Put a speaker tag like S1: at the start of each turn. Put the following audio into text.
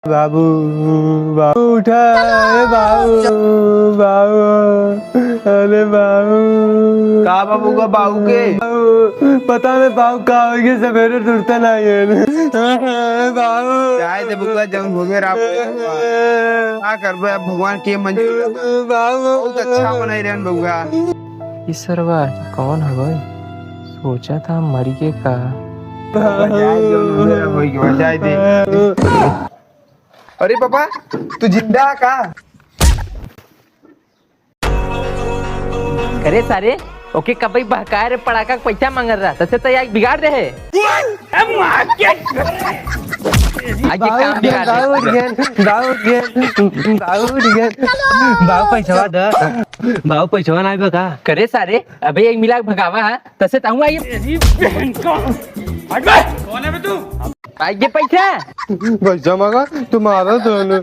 S1: बाबू बाबू उठा, बाबू बाबू, अरे बाबू
S2: का बाबू का बाबू के
S1: पता नहीं बाबू का हो गया, सवेरे टूटता नहीं है बाबू।
S2: चाहे दे बुआ जब हो गए आप क्या करबे, अब भगवान के मंजूर
S1: बाबू
S2: बहुत अच्छा बनाई रहन बउआ।
S3: इस सरवा कौन है भाई? सोचा था मरी के का।
S2: जाए जो मेरा होई के जाए दे। अरे पापा तू जिंदा का?
S3: अरे सारे ओके कभी बहकाए रे पड़ाका पैसा मांग रहा तसे तो यार बिगाड़ दे है। आगे काम बिगाड़
S1: बाबू पैसा दे, बाबू पैसा नहीं बका
S3: करे सारे अबे एक मिला भगावा है तसे ताऊ आई
S4: कौन है बे तू?
S3: आगे पैसा
S1: पैसा मांगा तुम्हारा दोनों